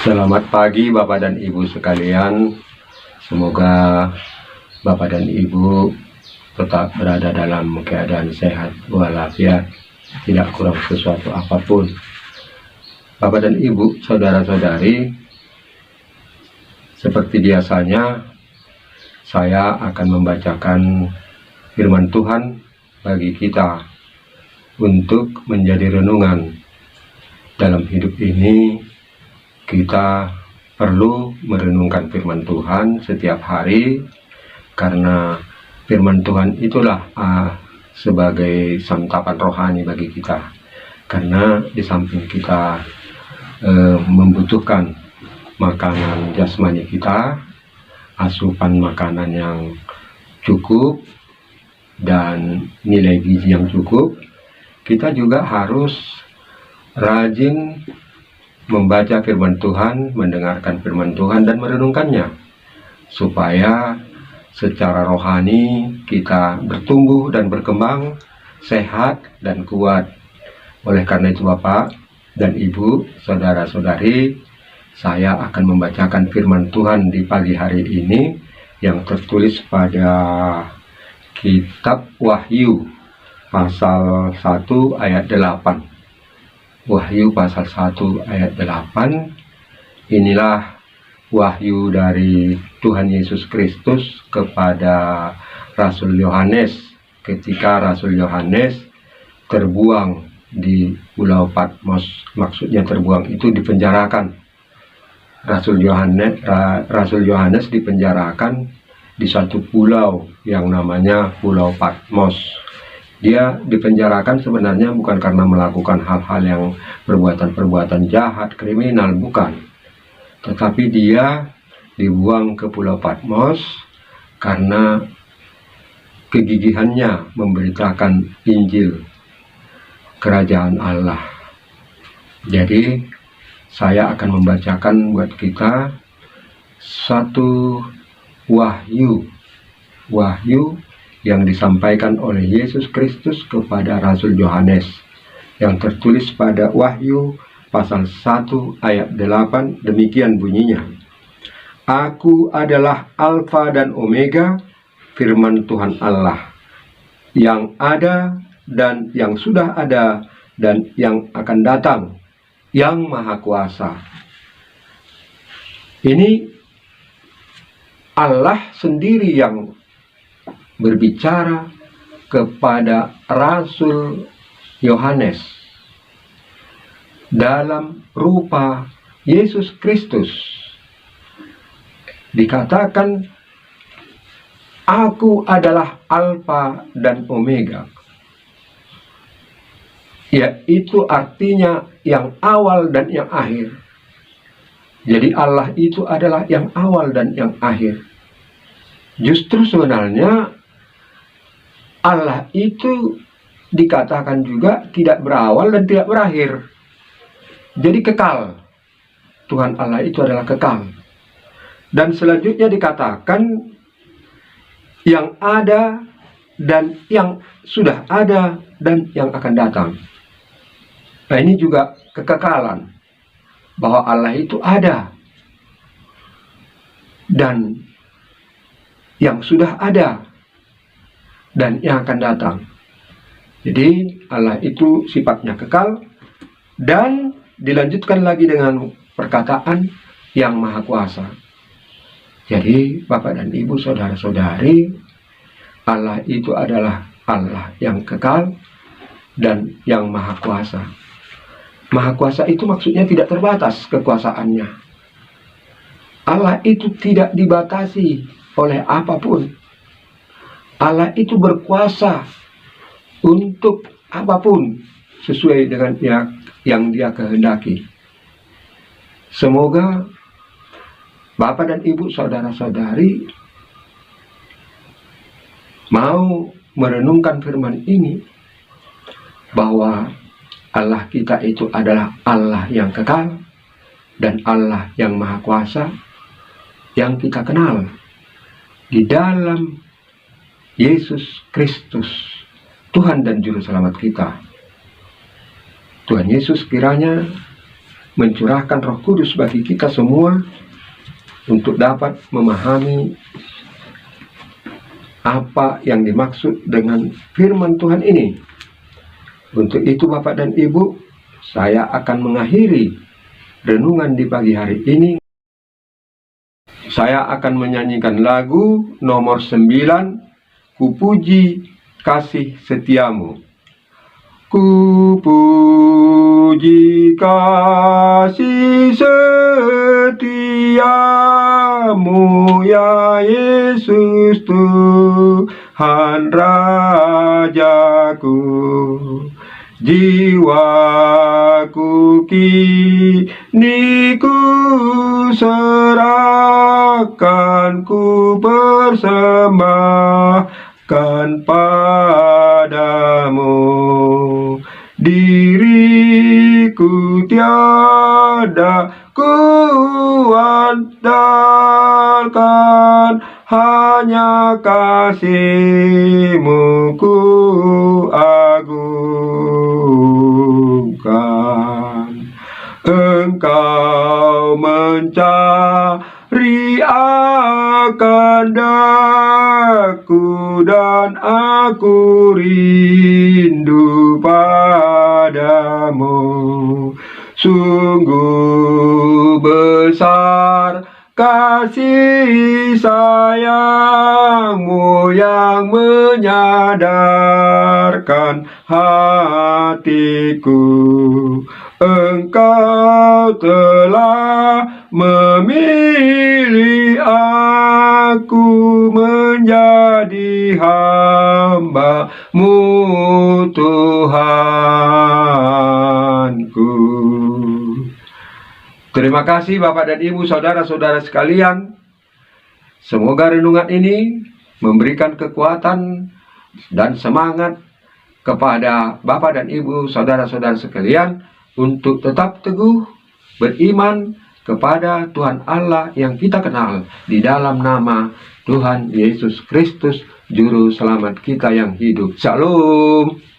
Selamat pagi Bapak dan Ibu sekalian. Semoga Bapak dan Ibu tetap berada dalam keadaan sehat walafiat, tidak kurang sesuatu apapun. Bapak dan Ibu, saudara-saudari, seperti biasanya saya akan membacakan firman Tuhan bagi kita untuk menjadi renungan. Dalam hidup ini kita perlu merenungkan firman Tuhan setiap hari, karena firman Tuhan itulah sebagai santapan rohani bagi kita. Karena di samping kita membutuhkan makanan jasmani kita, asupan makanan yang cukup dan nilai gizi yang cukup, kita juga harus rajin membaca firman Tuhan, mendengarkan firman Tuhan, dan merenungkannya, supaya secara rohani kita bertumbuh dan berkembang, sehat dan kuat. Oleh karena itu Bapak dan Ibu, saudara-saudari, saya akan membacakan firman Tuhan di pagi hari ini yang tertulis pada kitab Wahyu pasal 1 ayat 8. Wahyu pasal 1 ayat 8. Inilah wahyu dari Tuhan Yesus Kristus kepada Rasul Yohanes ketika Rasul Yohanes terbuang di Pulau Patmos. Maksudnya terbuang itu dipenjarakan. Rasul Yohanes dipenjarakan di satu pulau yang namanya Pulau Patmos. Dia dipenjarakan sebenarnya bukan karena melakukan hal-hal yang perbuatan-perbuatan jahat, kriminal, bukan. Tetapi dia dibuang ke Pulau Patmos karena kegigihannya memberitakan Injil Kerajaan Allah. Jadi saya akan membacakan buat kita satu wahyu yang disampaikan oleh Yesus Kristus kepada Rasul Yohanes, yang tertulis pada Wahyu pasal 1 ayat 8. Demikian bunyinya: Aku adalah Alfa dan Omega, firman Tuhan Allah, yang ada dan yang sudah ada dan yang akan datang, yang Maha Kuasa. Ini Allah sendiri yang berbicara kepada Rasul Yohanes dalam rupa Yesus Kristus. Dikatakan, Aku adalah Alfa dan Omega, yaitu artinya yang awal dan yang akhir. Jadi Allah itu adalah yang awal dan yang akhir. Justru sebenarnya Allah itu dikatakan juga tidak berawal dan tidak berakhir. Jadi kekal. Tuhan Allah itu adalah kekal. Dan selanjutnya dikatakan yang ada dan yang sudah ada dan yang akan datang. Nah, ini juga kekekalan, bahwa Allah itu ada dan yang sudah ada dan yang akan datang. Jadi Allah itu sifatnya kekal, dan dilanjutkan lagi dengan perkataan yang Maha Kuasa. Jadi Bapak dan Ibu, saudara-saudari, Allah itu adalah Allah yang kekal dan yang Maha Kuasa. Maha Kuasa itu maksudnya tidak terbatas kekuasaannya. Allah itu tidak dibatasi oleh apapun. Allah itu berkuasa untuk apapun sesuai dengan yang Dia kehendaki. Semoga Bapak dan Ibu, saudara-saudari, mau merenungkan firman ini, bahwa Allah kita itu adalah Allah yang kekal dan Allah yang Maha Kuasa, yang kita kenal di dalam Yesus Kristus, Tuhan dan Juru Selamat kita. Tuhan Yesus kiranya mencurahkan Roh Kudus bagi kita semua untuk dapat memahami apa yang dimaksud dengan firman Tuhan ini. Untuk itu Bapak dan Ibu, saya akan mengakhiri renungan di pagi hari ini. Saya akan menyanyikan lagu nomor 9, Ku puji kasih setiamu. Ku puji kasih setiamu ya Yesus Tuhan Rajaku. Jiwaku kini ku serahkan, ku persembahkan padamu. Diriku tiada kuandalkan, hanya kasih-Mu ku agungkan. Engkau mencari akan daku, dan aku rindu padamu. Sungguh besar kasih sayang-Mu yang menyadarkan hatiku. Engkau telah memilih aku menjadi hamba-Mu, Tuhanku. Terima kasih Bapak dan Ibu, saudara-saudara sekalian. Semoga renungan ini memberikan kekuatan dan semangat kepada Bapak dan Ibu, saudara-saudara sekalian, untuk tetap teguh beriman kepada Tuhan Allah yang kita kenal di dalam nama Tuhan Yesus Kristus, Juru Selamat kita yang hidup. Shalom.